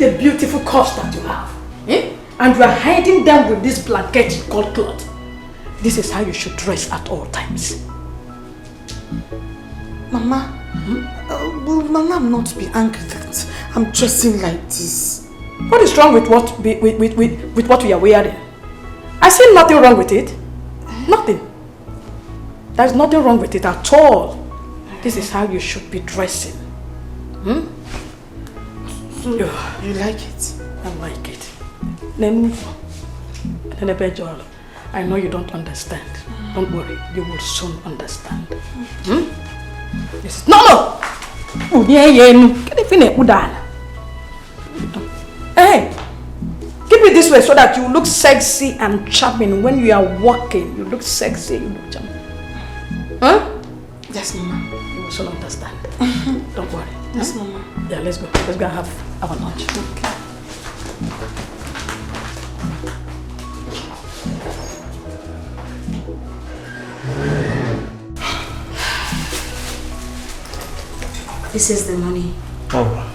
the beautiful curves that you have. Eh? And you are hiding them with this blanket called cloth. This is how you should dress at all times. Mama, will Mama not be angry that I'm dressing like this? What is wrong with what we are wearing? I see nothing wrong with it. Nothing. There's nothing wrong with it at all. This is how you should be dressing. So, you like it? I like it. I know you don't understand. Don't worry, you will soon understand. Yes. No! Hey! Keep it this way so that you look sexy and charming when you are walking. You look sexy, you look charming. Huh? Yes, Mama. You will soon understand. Don't worry. Yes, Mama. Yeah, let's go. Let's go have our lunch. Okay. This is the money. Oh.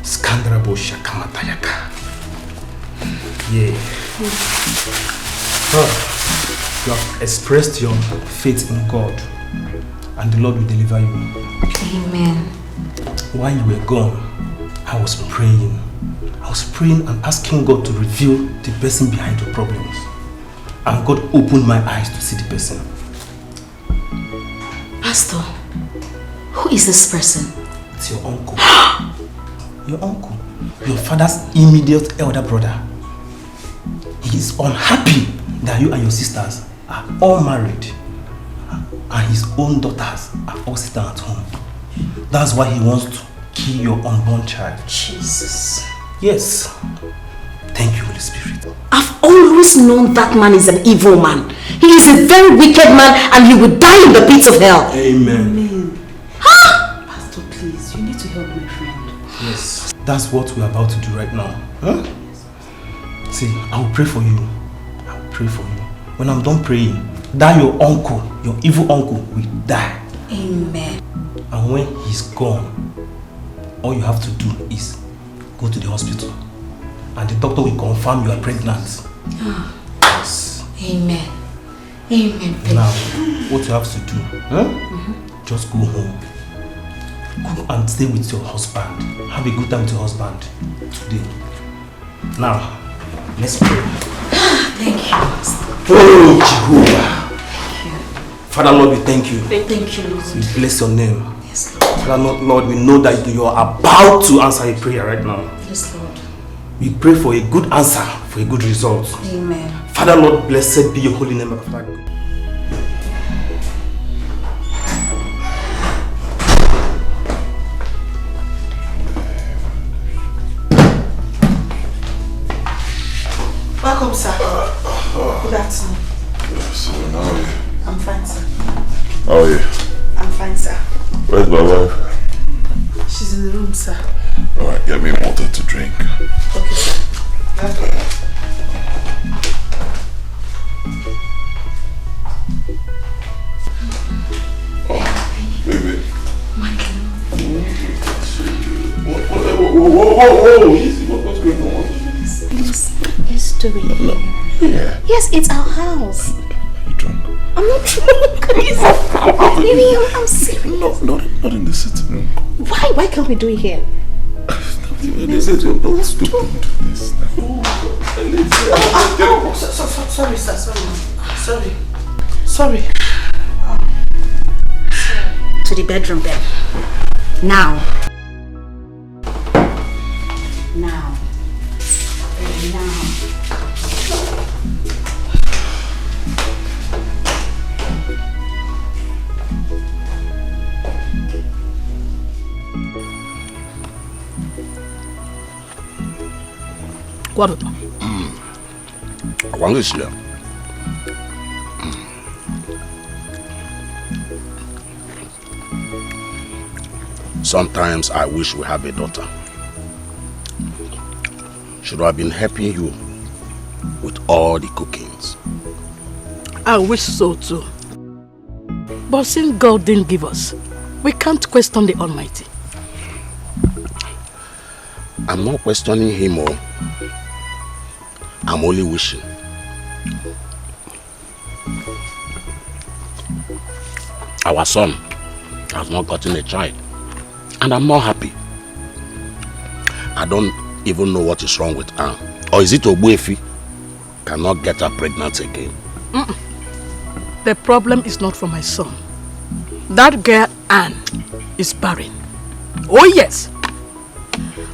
Skandrabo Shakamatayaka. Yeah. Oh. You have expressed your faith in God, and the Lord will deliver you. Amen. While you were gone, I was praying. I was praying and asking God to reveal the person behind your problems. And God opened my eyes to see the person. Pastor, who is this person? It's your uncle. Your uncle. Your father's immediate elder brother. He is unhappy that you and your sisters are all married. And his own daughters are all sitting at home. That's why he wants to kill your unborn child. Jesus. Yes. Thank you, Holy Spirit. I've always known that man is an evil man. He is a very wicked man and he will die in the pits of hell. Amen. Amen. Huh? Pastor, please, you need to help my friend. Yes. That's what we're about to do right now. Huh? See, I will pray for you. I will pray for you. When I'm done praying, that your uncle, your evil uncle, will die. Amen. And when he's gone, all you have to do is go to the hospital. And the doctor will confirm you are pregnant. Yes. Amen. Amen. Now, what you have to do, just go home. Go and stay with your husband. Have a good time with your husband today. Now, let's pray. Thank you. Oh, Jehovah. Thank you. Father, Lord, we thank you. Thank you, Lord. We bless your name. Yes, Lord. Father, Lord, we know that you are about to answer a prayer right now. Yes, Lord. We pray for a good answer, for a good result. Amen. Father, Lord, blessed be your holy name. Welcome, sir. Good afternoon. Yes, how are you? I'm fine, sir. How are you? I'm fine, sir. Where's my wife? She's in the room, sir. Alright, get me water to drink. Okay, sir. Oh, baby. Whoa, easy. What's going on? It's history. No. Yeah. Yes, it's our house. Are you drunk? I'm not drunk. Baby, I'm serious. No, not in the sitting room. Why can't we do it here? Let's do this now. Sorry, sir. Sorry. To the bedroom then. Now. What? Sometimes I wish we have a daughter. Should have been helping you with all the cookings. I wish so too. But since God didn't give us, we can't question the Almighty. I'm not questioning him, or I'm only wishing. Our son has not gotten a child, and I'm not happy. I don't even know what is wrong with Anne. Or is it Ogbuefi cannot get her pregnant again? The problem is not for my son. That girl Anne is barren. Oh yes.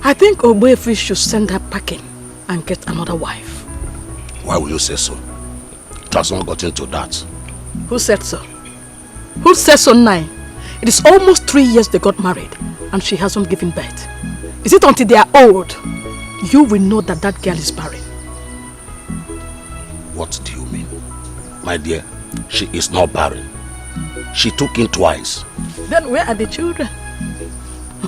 I think Ogbuefi should send her packing and get another wife. Why will you say so? It has not gotten to that. Who said so? Who said so now? It is almost 3 years they got married and she hasn't given birth. Is it until they are old you will know that that girl is barren? What do you mean? My dear, she is not barren. She took in twice. Then where are the children?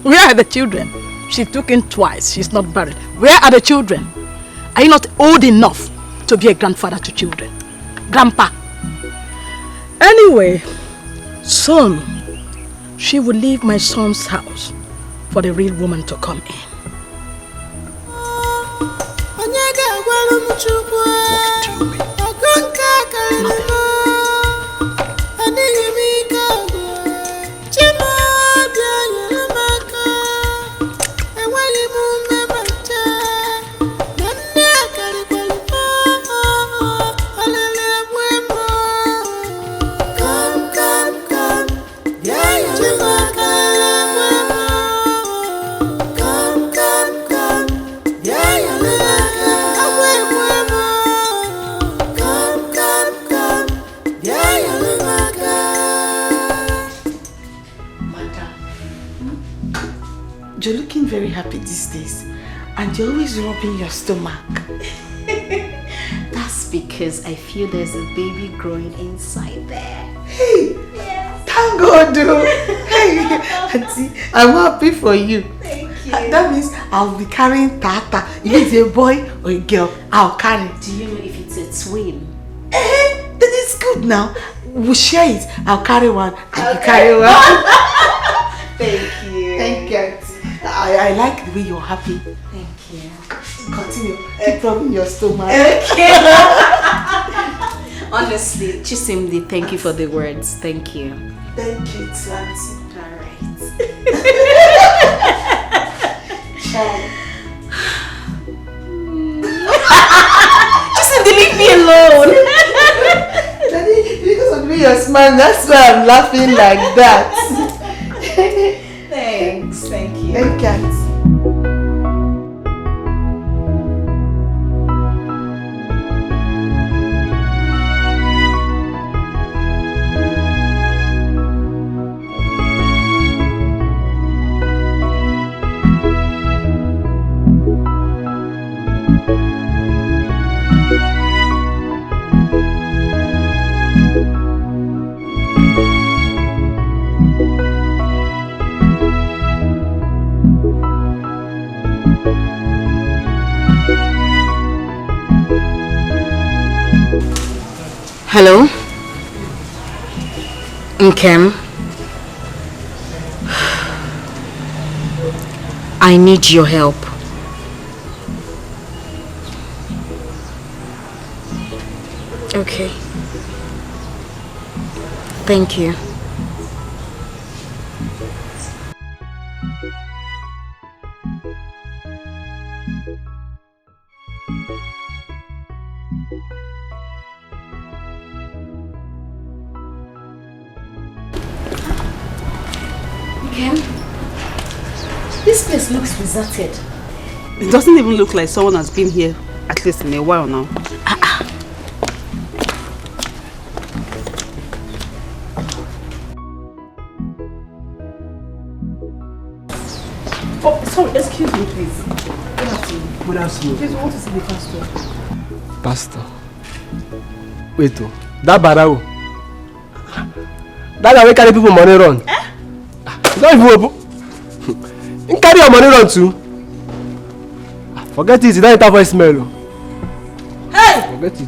Where are the children? She took in twice. She's not barren. Where are the children? Are you not old enough to be a grandfather to children? Grandpa. Anyway, soon she will leave my son's house for the real woman to come in. What do you mean? Nothing. You're looking very happy these days, and you're always rubbing your stomach. That's because I feel there's a baby growing inside there. Hey! Yes. Thank God, though. Hey, Auntie, I'm happy for you. Thank you. That means I'll be carrying Tata. If it's a boy or a girl, I'll carry. Do you know if it's a twin? That is good now. We'll share it. I'll carry one and you carry one. Thank you. Thank you, Auntie. I like the way you're happy. Thank you. Continue. Keep rubbing your stomach. Okay. Honestly, Chisimdi, thank you for the words. Thank you. Thank you, Auntie. Alright. Chisimdi, leave me alone. Daddy, because of the way you're smiling, that's why I'm laughing like that. Thanks. Thank you. Thank you, Auntie. Hello? Nkem? I need your help. Okay. Thank you. This place looks deserted. It doesn't even look like someone has been here at least in a while now. Oh, sorry, excuse me, please. Good afternoon. Good afternoon. Please, we want to see the pastor. Pastor. Wait, that barao. That guy will carry people money run. Not even open. You carry your money run too. Forget it, you don't enter voice smell. Hey! Forget it.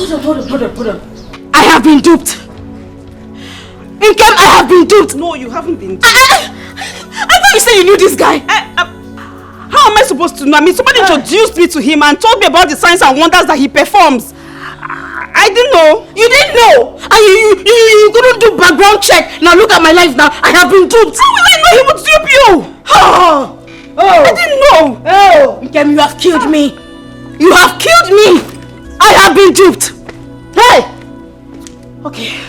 Hold on. I have been duped. Nkem, I have been duped. No, you haven't been duped. I thought you said you knew this guy. How am I supposed to know? I mean, somebody introduced me to him and told me about the signs and wonders that he performs. I didn't know. You didn't know? And you couldn't do background check. Now look at my life now. I have been duped. How will I know he would dupe you? I didn't know. Nkem, you have killed me. You have killed me. I have been duped. Hey. Okay.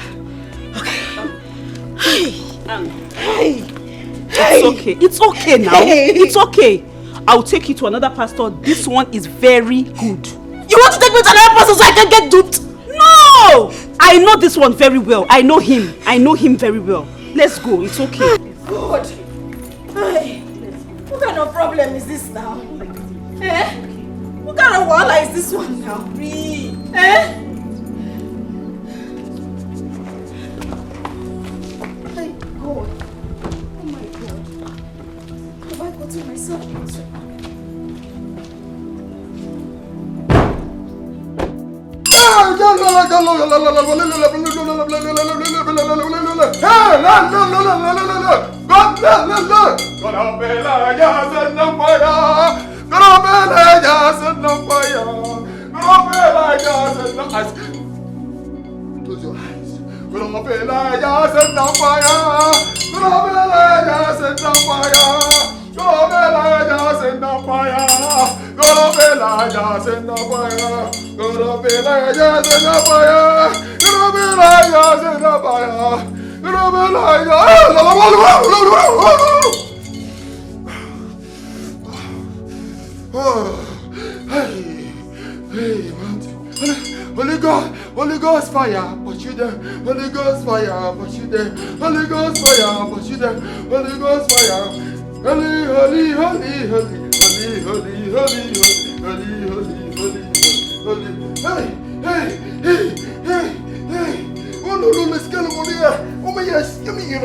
It's okay now. It's okay. I'll take you to another pastor. This one is very good. You want to take me to another pastor so I can get duped? No! I know this one very well. I know him very well. Let's go. It's okay. God. Hey. What kind of problem is this now? What kind of wahala is this one now? My God. Oh my God. Have I gotten myself into? Close your eyes. Holy Ghost fire, pursue them. Holy Ghost fire, pursue them. Holy Ghost fire, pursue them. Holy Ghost fire. Holy, holy, holy, holy, holy, holy, holy, holy, holy, holy, holy. Hey. Oh no, let's get over there. Oh my yes, give me you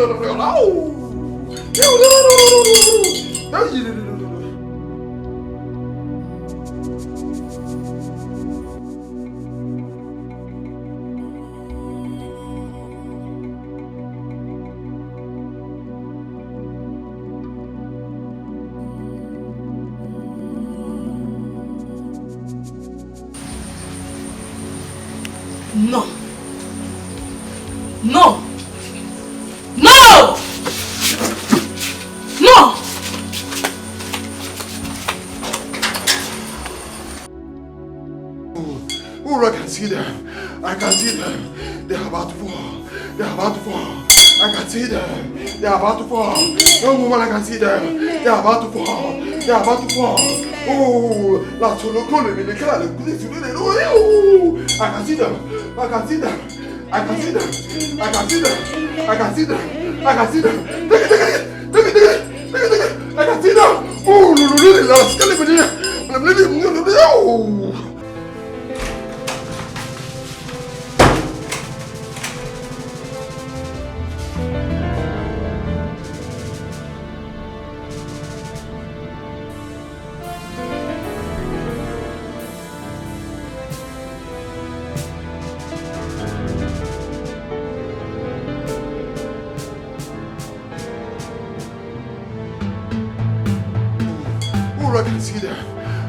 No. Oh, I can see them. They're about to fall. I can see them. They're about to fall. No woman, I can see them. They're about to fall. Oh, la solo con le cara le così. I can see them. Oh, la scala venire.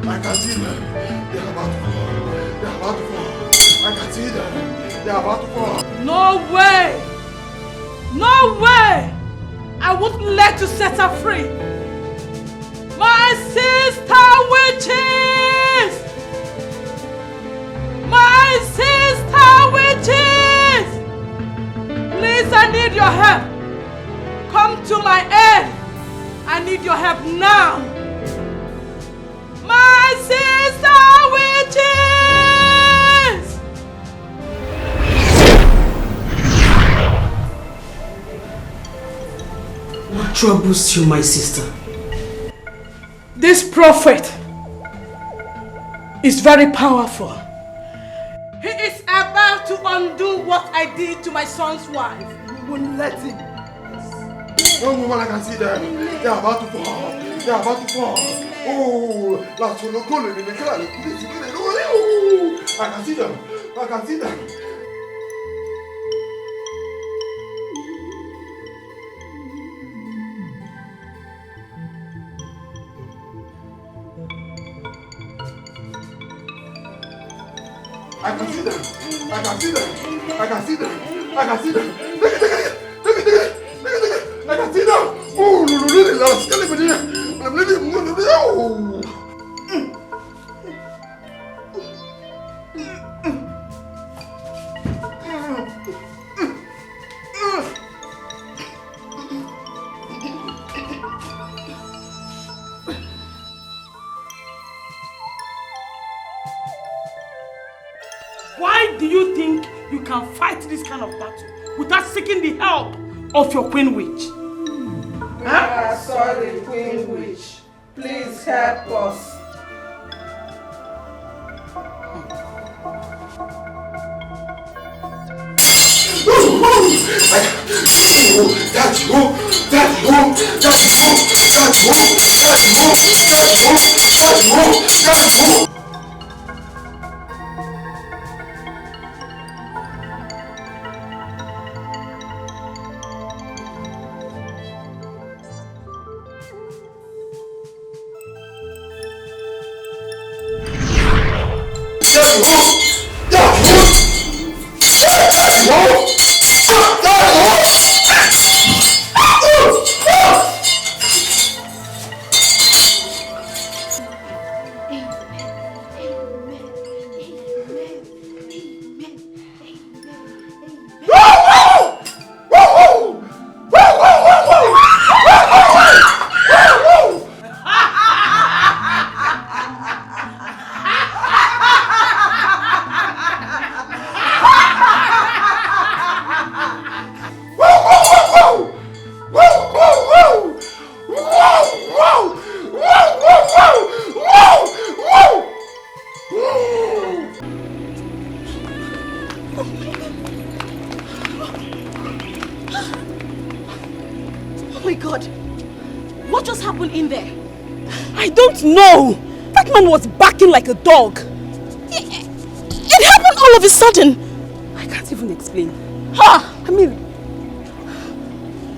I can see them. They're about to fall. I can see them. They're about to fall. No way! I wouldn't let you set her free. My sister witches! Please, I need your help. Come to my aid. I need your help now. My sister witches! What troubles you, my sister? This prophet is very powerful. He is about to undo what I did to my son's wife. We will let him. No woman, I can see them. They're about to fall. Oh, la solo con le cara le così. I can see them. I can see them. I can see them. I can see them. I can see them. I can see them. Look at it. I can see them. Oh, no, I'm living. Oh. Why do you think you can fight this kind of battle without seeking the help of your Queen Witch? Ah, sorry, Queen Witch. Please help us. No! That man was barking like a dog. It happened all of a sudden. I can't even explain. I mean...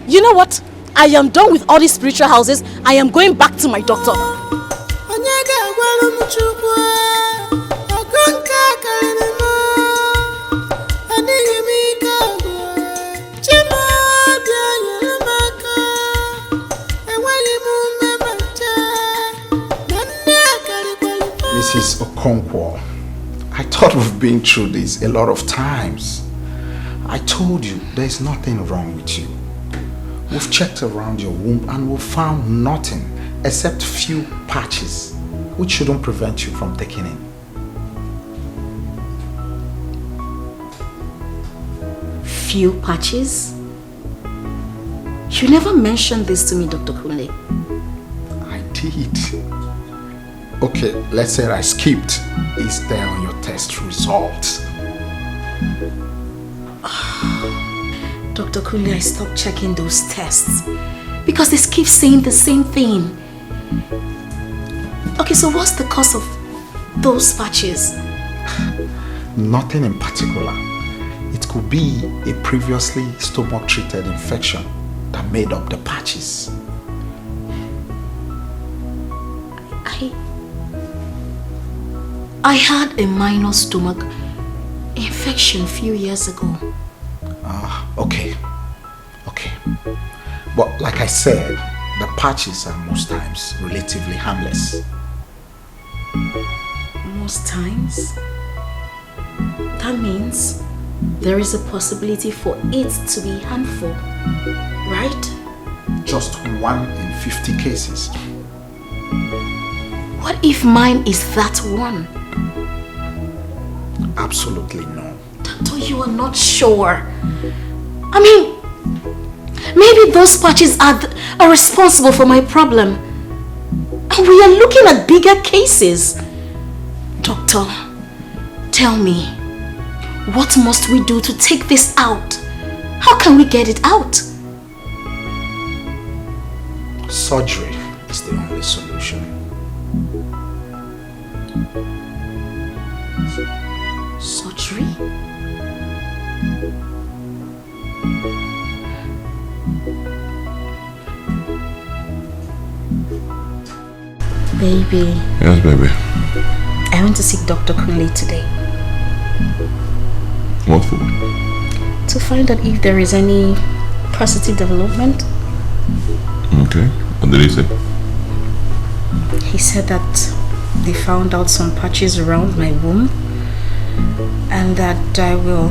You know what? I am done with all these spiritual houses. I am going back to my doctor. Mrs. Okonkwo, I thought we've been through this a lot of times. I told you there's nothing wrong with you. We've checked around your womb and we've found nothing except few patches which shouldn't prevent you from taking in. Few patches? You never mentioned this to me, Dr. Kunle. I did. Okay, let's say I skipped. It's there on your test results. Dr. Kunle, I stopped checking those tests because they keep saying the same thing. Okay, so what's the cause of those patches? Nothing in particular. It could be a previously stomach-treated infection that made up the patches. I had a minor stomach infection a few years ago. Okay. But like I said, the patches are most times relatively harmless. Most times? That means there is a possibility for it to be harmful, right? Just 1 in 50 cases. What if mine is that one? Absolutely no. Doctor, you are not sure. I mean, maybe those patches are responsible for my problem. And we are looking at bigger cases. Doctor, tell me, what must we do to take this out? How can we get it out? Surgery is the only solution. Surgery? surgery? Baby. Yes, baby. I went to see Dr. Kunle today. What for? To find out if there is any positive development. Okay. What did he say? He said that they found out some patches around my womb and that I will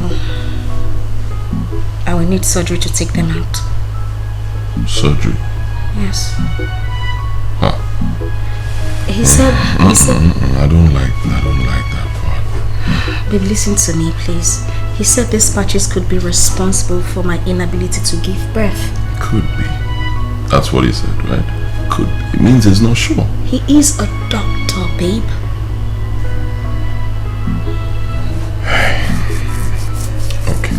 need surgery to take them out. Surgery? Yes. Huh. He said I don't like that part. Babe, listen to me, please. He said these patches could be responsible for my inability to give birth. Could be. That's what he said, right? Could be. It means he's not sure. He is a doctor, babe. Okay.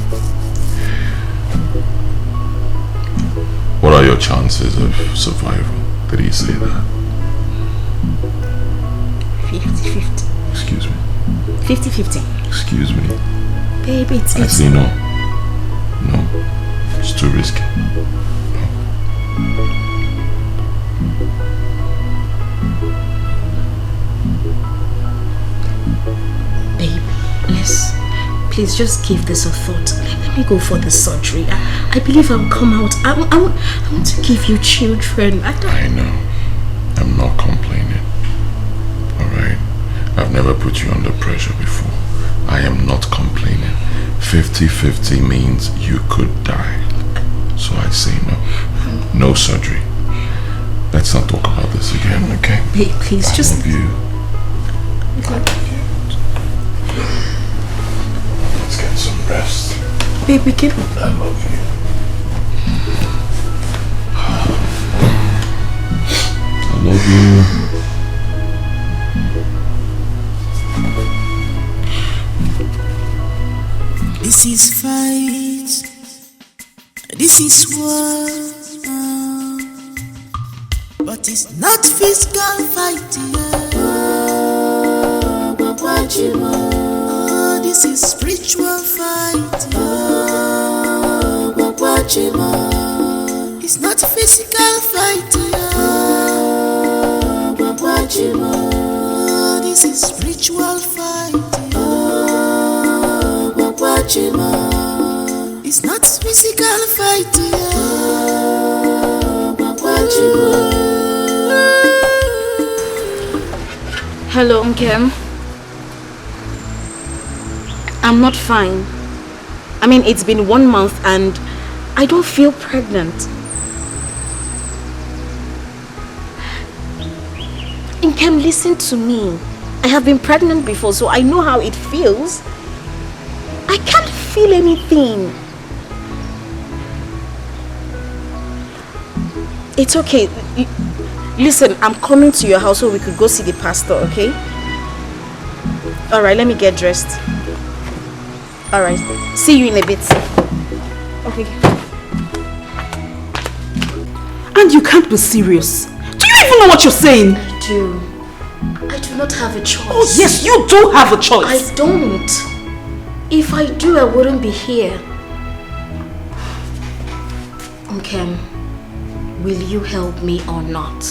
What are your chances of survival? Did he say that? 50-50. Excuse me. 50-50. Excuse me. Babe, I say no. No. It's too risky. Babe, please just give this a thought. Let me go for the surgery. I believe I'll come out. I want to give you children. I know. I'm not complaining. Alright? I've never put you under pressure before. I am not complaining. 50-50 means you could die. So I say no. No surgery. Let's not talk about this again, okay? Babe, please just... I love you. I love you. Let's get some rest. Babe, we can... I love you. I love you. This is fight. This is war. But it's not physical fight. This is spiritual fight. It's not physical fight. This is spiritual fight. It's not physical fight. Hello, Nkem. I'm not fine. I mean, it's been 1 month and I don't feel pregnant. Nkem, listen to me. I have been pregnant before, so I know how it feels. I can't feel anything. It's okay. Listen, I'm coming to your house so we could go see the pastor, okay? Alright, let me get dressed. Alright, see you in a bit. Okay. And you can't be serious. Do you even know what you're saying? I do. I do not have a choice. Oh yes, you do have a choice. I don't. If I do, I wouldn't be here. Nkem, will you help me or not?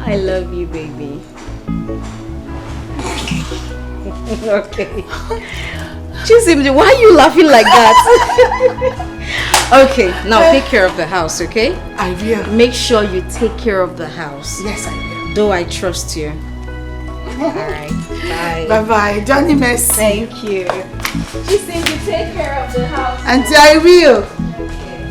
I love you, baby. Okay. Chisimdi, why are you laughing like that? Okay, now take care of the house, okay? I will. Make sure you take care of the house. Yes, I will. Though I trust you. Alright, bye. Bye-bye. Johnny Messi. Thank you. Chisimdi, take care of the house. Auntie, I will. Okay.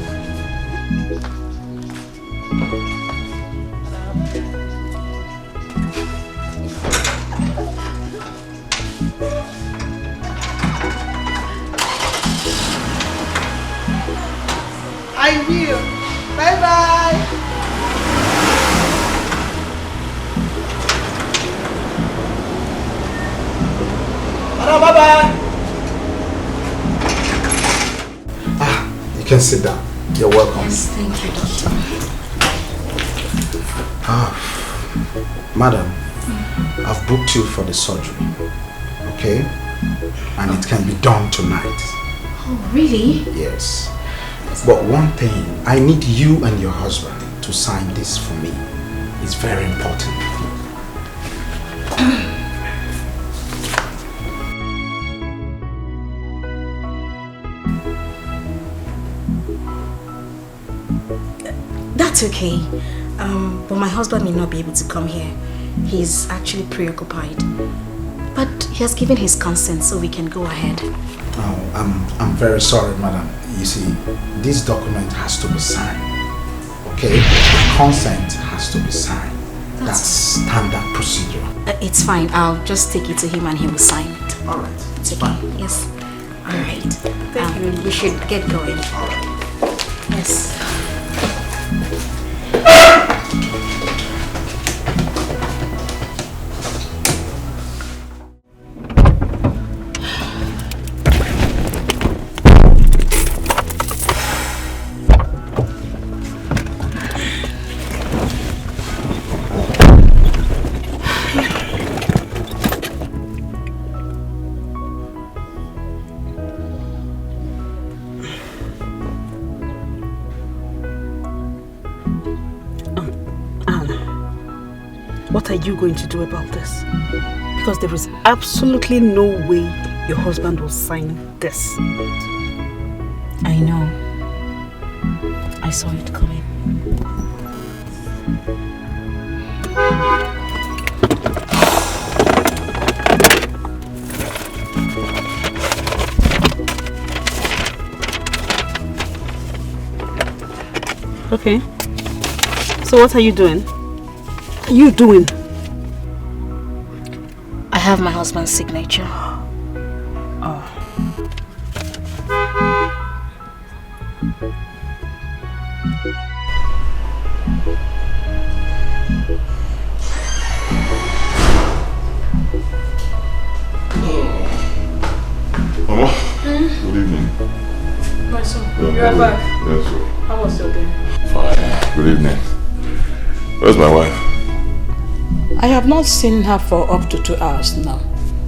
I will. Bye-bye. Bye-bye. You can sit down. You're welcome. Yes, thank you, doctor. Madam, I've booked you for the surgery. Okay? And it can be done tonight. Oh, really? Yes. But one thing, I need you and your husband to sign this for me. It's very important. That's okay. But my husband may not be able to come here. He's actually preoccupied. But he has given his consent, so we can go ahead. Oh, I'm very sorry, madam. You see, this document has to be signed. Okay? Consent has to be signed. That's standard procedure. It's fine. I'll just take it to him and he will sign it. All right. It's okay. Fine. Yes. All right. Thank you. We should get going. All right. Yes. What are you going to do about this? Because there is absolutely no way your husband will sign this. I know. I saw it coming. Okay. So what are you doing? What are you doing? I have my husband's signature. Oh. Mama, good evening. My son, you are back. Yes, sir. How was your day? Fine. Good evening. Where's my wife? I have not seen her for up to 2 hours now.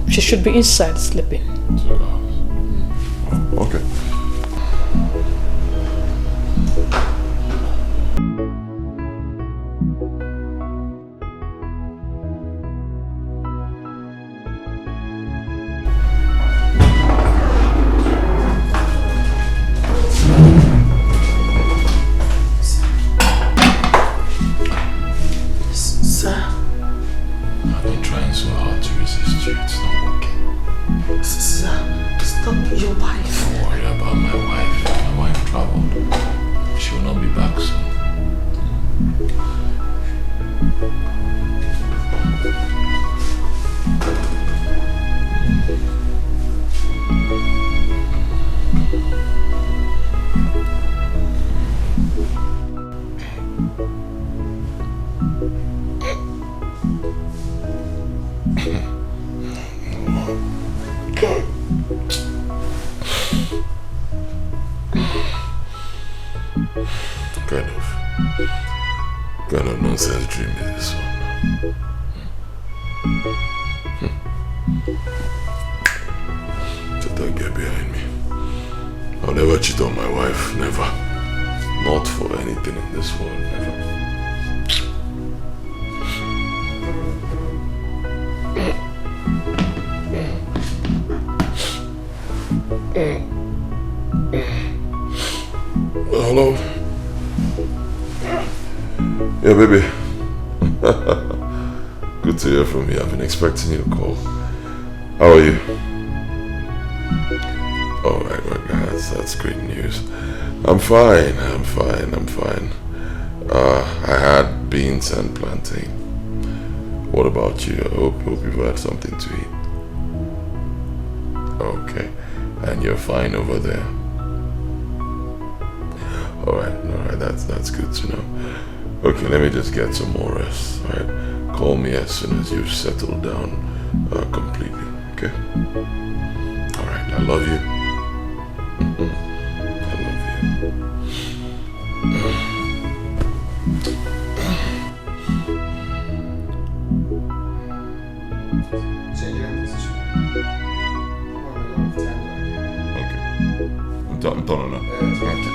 She should be inside sleeping. 2 hours. Oh, okay. Kind of nonsense dream is this one? Just don't get behind me. I'll never cheat on my wife, never. Not for anything in this world, never. Hello? Yeah, baby. Good to hear from you. I've been expecting you to call. How are you? Oh my God, that's great news. I'm fine. I had beans and plantain. What about you? I hope you've had something to eat. Okay. And you're fine over there? Alright, that's good to know. Okay, let me just get some more rest, alright? Call me as soon as you've settled down completely, okay? Alright, I love you. I love you. I'm done now. Okay.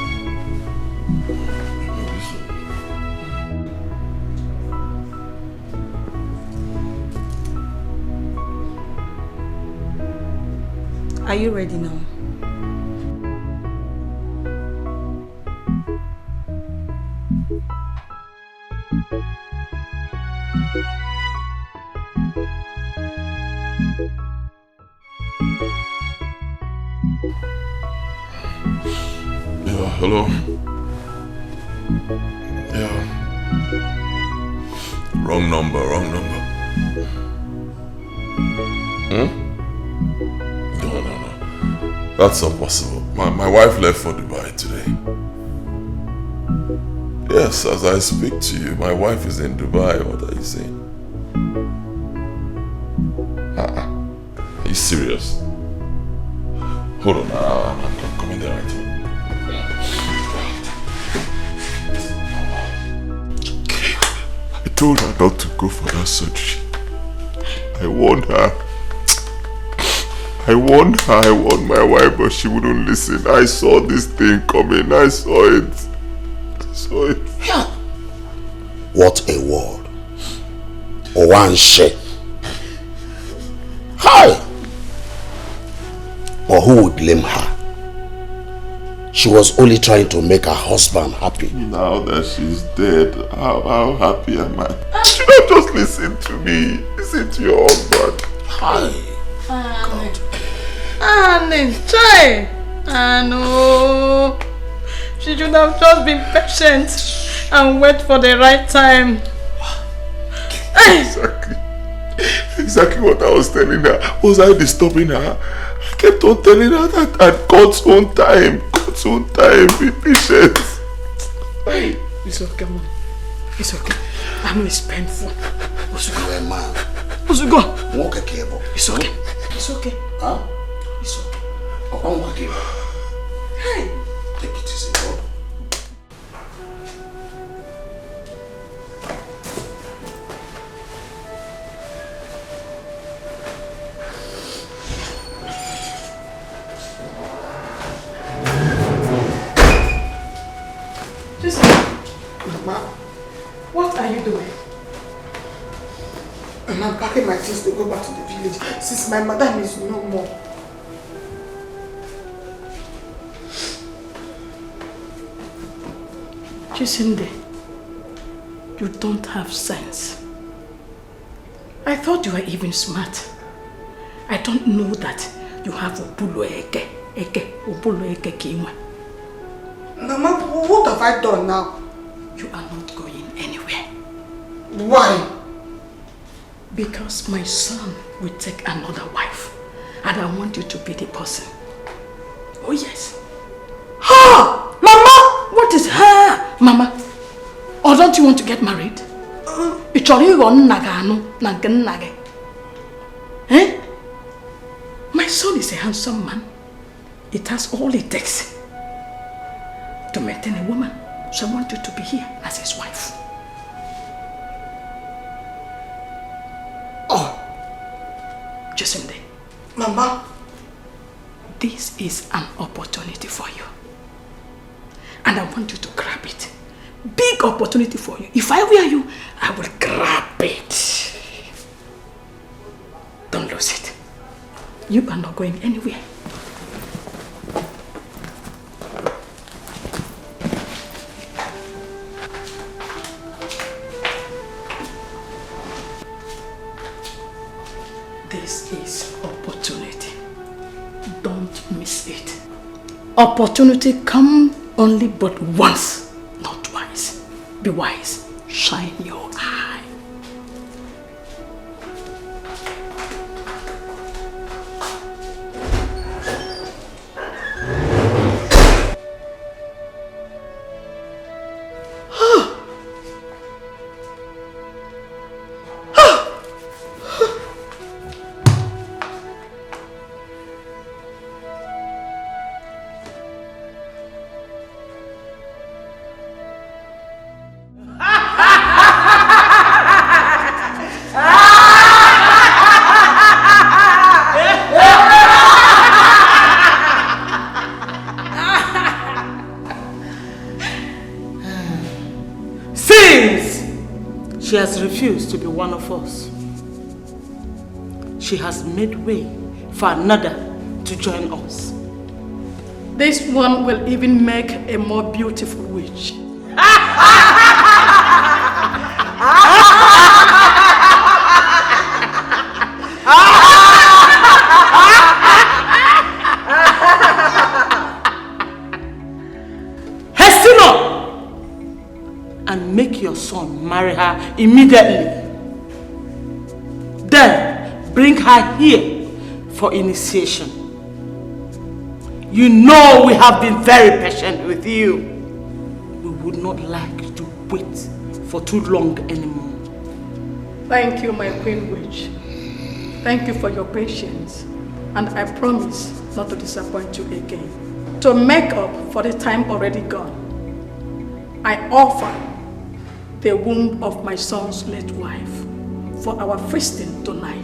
Are you ready now? Yeah, hello. Yeah. Wrong number. No. That's not possible. My wife left for Dubai today. Yes, as I speak to you, my wife is in Dubai. What are you saying? Are you serious? Hold on, I'm coming there right away. I told her not to go for that surgery. I warned her. I warned my wife, but she wouldn't listen. I saw this thing coming. I saw it. Yeah. What a word. One shake. Hi. But who would blame her? She was only trying to make her husband happy. Now that she's dead, how happy am I? You should have just listened to me. Listen to your husband. Hi. God. Try. No. She should have just been patient and wait for the right time. Exactly what I was telling her. Was I disturbing her? I kept on telling her that at God's own time, be patient. Hey, it's okay, man. It's okay. I know it's painful. You're a man. Osugo. Walk a cable. It's okay. It's okay. Huh? It's okay. Oh, walk a cable. Hey. Take it easy, bro. Mama, what are you doing? I'm packing my things to go back to the village since my madam is no more. Chisinde, you don't have sense. I thought you were even smart. I don't know that you have Obulo Eke Kimwa. Mama, what have I done now? You are not going anywhere. Why? Because my son will take another wife. And I want you to be the person. Oh yes. Ha! Mama! What is her? Mama? Or don't you want to get married? Eh? My son is a handsome man. It has all it takes to maintain a woman. So I want you to be here as his wife. Oh. Josinde. Mama. This is an opportunity for you. And I want you to grab it. Big opportunity for you. If I were you, I will grab it. Don't lose it. You are not going anywhere. This is opportunity. Don't miss it. Opportunity come only but once, not twice. Be wise. Shine your eye. She has refused to be one of us. She has made way for another to join us. This one will even make a more beautiful witch. Hasten up and make your son marry her immediately. Then bring her here for initiation. You know we have been very patient with you. We would not like to wait for too long anymore. Thank you, my queen witch. Thank you for your patience. And I promise not to disappoint you again. To make up for the time already gone, I offer the womb of my son's late wife for our feasting tonight.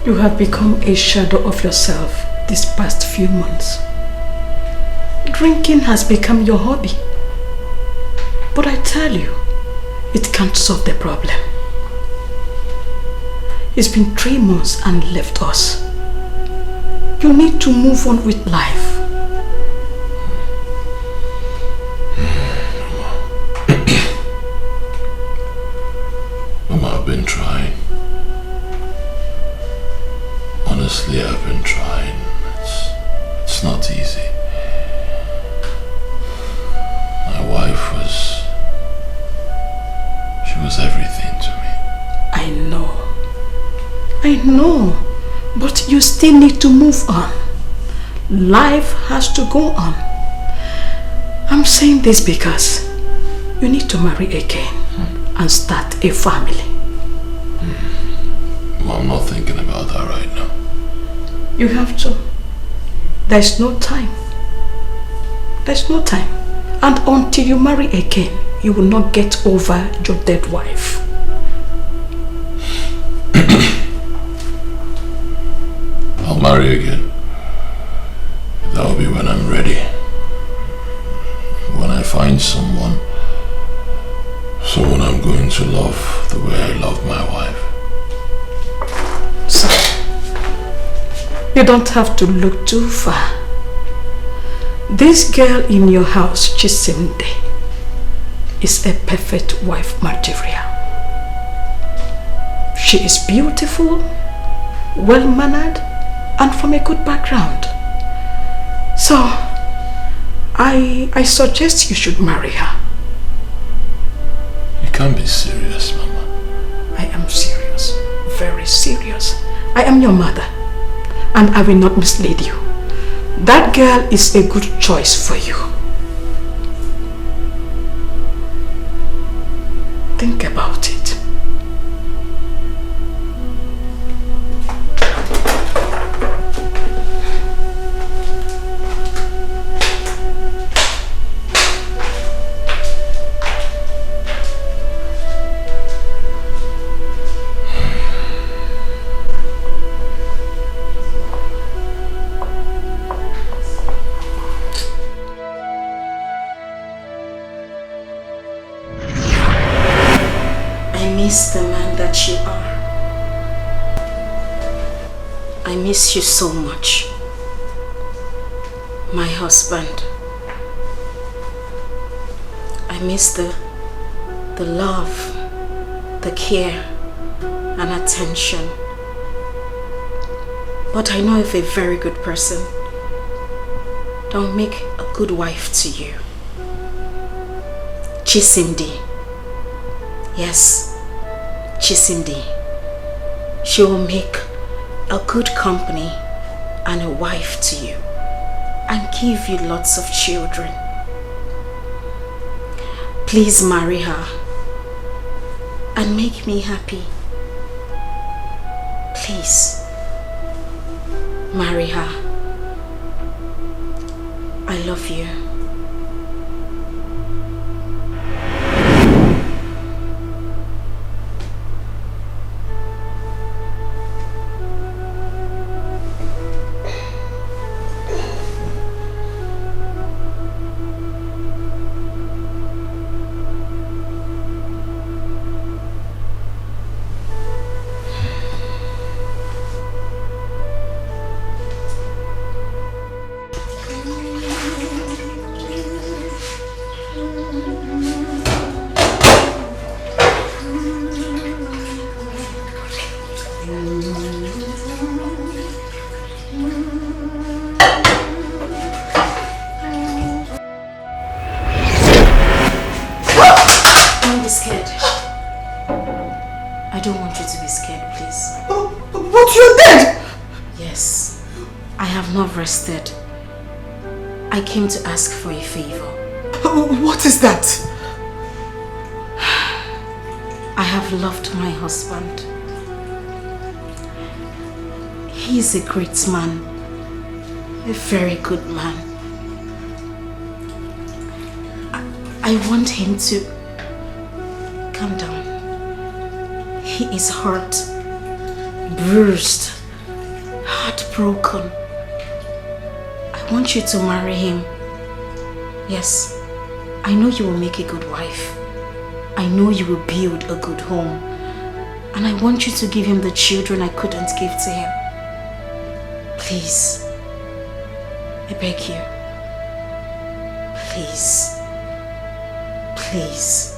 You have become a shadow of yourself these past few months. Drinking has become your hobby. But I tell you, it can't solve the problem. It's been 3 months and left us. You need to move on with life. Mama, I've been trying. Honestly, I've been trying. It's not easy. My wife she was everything to me. I know, but you still need to move on. Life has to go on. I'm saying this because you need to marry again and start a family. Well, I'm not thinking about that right now. You have to. There's no time. There's no time. And until you marry again, you will not get over your dead wife. I'll marry again. That will be when I'm ready. When I find someone I'm going to love the way I love my wife. So, you don't have to look too far. This girl in your house, Chisimde, is a perfect wife material. She is beautiful, well-mannered, and from a good background. So, I suggest you should marry her. You can't be serious, Mama. I am serious, very serious. I am your mother, and I will not mislead you. That girl is a good choice for you. Think about it. I miss the man that you are. I miss you so much. My husband. I miss the love, the care and attention. But I know if a very good person don't make a good wife to you. Chisimdi. Yes, Chisimdi. She will make a good company and a wife to you and give you lots of children. Please marry her and make me happy. Please marry her. I love you. Rested. I came to ask for a favor. What is that? I have loved my husband. He is a great man, a very good man. I want him to calm down. He is hurt, bruised, heartbroken. I want you to marry him. Yes, I know you will make a good wife. I know you will build a good home. And I want you to give him the children I couldn't give to him. Please, I beg you. Please, please.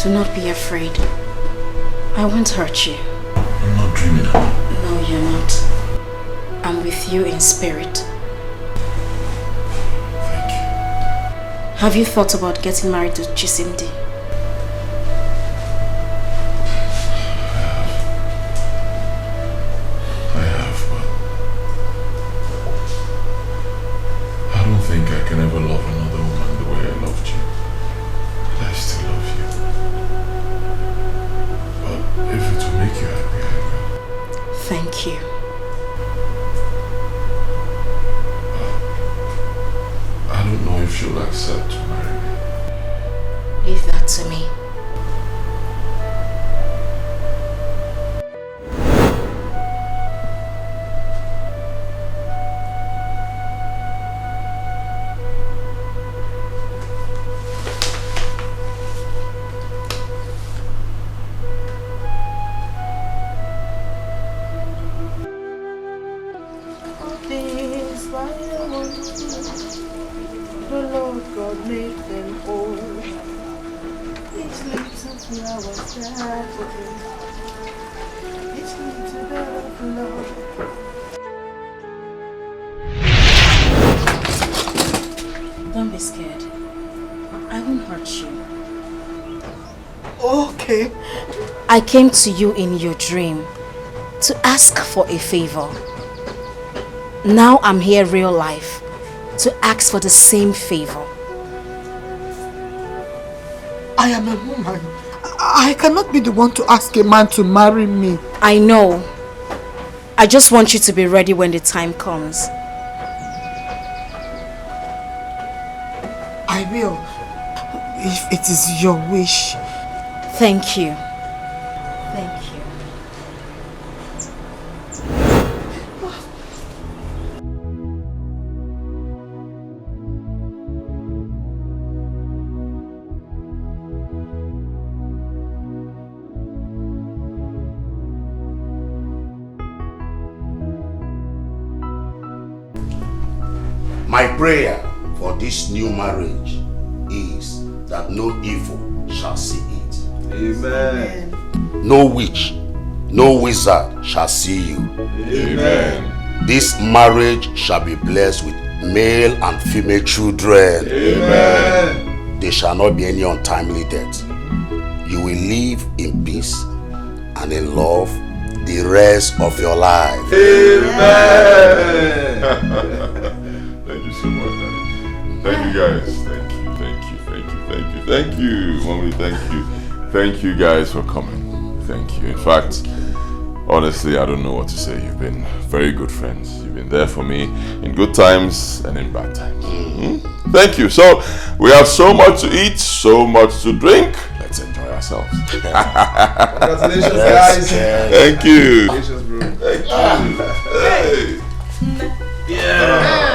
Do not be afraid. I won't hurt you. I'm not dreaming at all. No, you're not. I'm with you in spirit. Thank you. Have you thought about getting married to Chisimdi? I have, but I don't think I can ever love another woman the way I loved you. And I still love you. But if it will make you happy, I will. Thank you. I don't know if she'll accept to marry me. Leave that to me. The Lord God made them whole. Each little flower started. Each little flower. Don't be scared. I won't hurt you. Okay. I came to you in your dream to ask for a favor. Now I'm here real life to ask for the same favor. I am a woman. I cannot be the one to ask a man to marry me. I know. I just want you to be ready when the time comes. I will. If it is your wish. Thank you. Thank you. My prayer for this new marriage is that no evil shall see it. Amen. No witch, no wizard shall see you. Amen. This marriage shall be blessed with male and female children. Amen. There shall not be any untimely death. You will live in peace and in love the rest of your life. Amen. Thank you so much, Daddy. Thank you guys. Thank you. Thank you, Mommy. Thank you. Thank you guys for coming. Thank you. In fact, honestly, I don't know what to say. You've been very good friends. You've been there for me in good times and in bad times. Thank you. So, we have so much to eat, so much to drink. Let's enjoy ourselves. Congratulations, guys. Thank you. Congratulations, bro. Thank you. Hey. Yeah.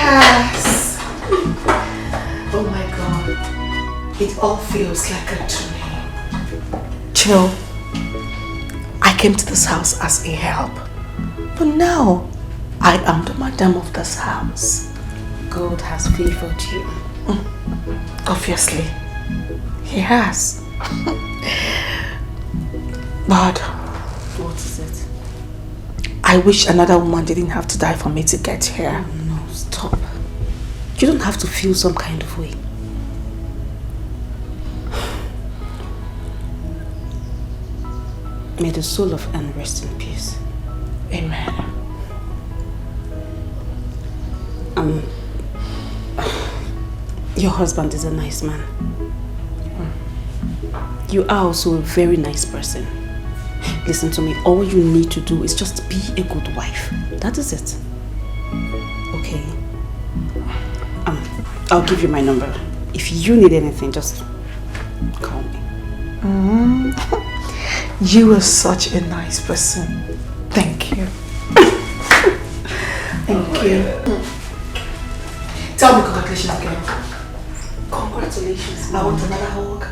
Yes! Oh my God. It all feels like a dream. Chill. I came to this house as a help. But now, I am the madam of this house. God has favored you. Obviously. He has. But what is it? I wish another woman didn't have to die for me to get here. Oh, no, stop. You don't have to feel some kind of way. May the soul of Anne rest in peace. Amen. Your husband is a nice man. You are also a very nice person. Listen to me, all you need to do is just be a good wife. That is it. Okay? I'll give you my number. If you need anything, just call me. You are such a nice person. Thank you. Thank you. Tell me congratulations again. Congratulations. I want another hug.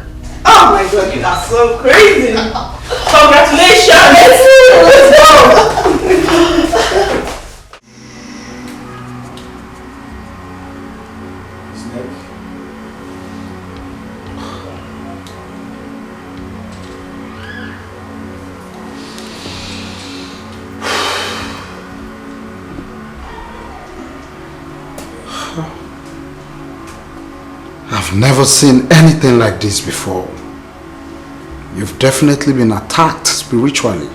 Oh my God, you are so crazy. Congratulations. Let's go. I've never seen anything like this before. You've definitely been attacked spiritually.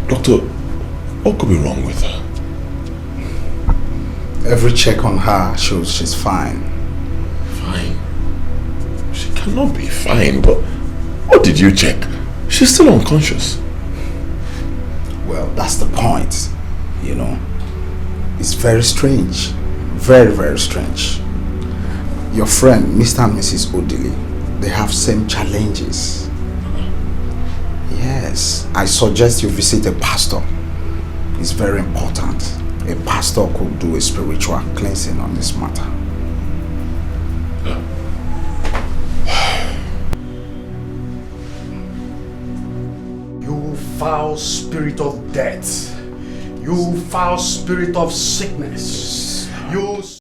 Doctor, what could be wrong with her? Every check on her shows she's fine. Fine? She cannot be fine, but what did you check? She's still unconscious. Well, that's the point, you know. It's very strange. Very, very strange. Your friend, Mr. and Mrs. Odili, they have same challenges. Yes, I suggest you visit a pastor. It's very important. A pastor could do a spiritual cleansing on this matter. You foul spirit of death. You foul spirit of sickness. You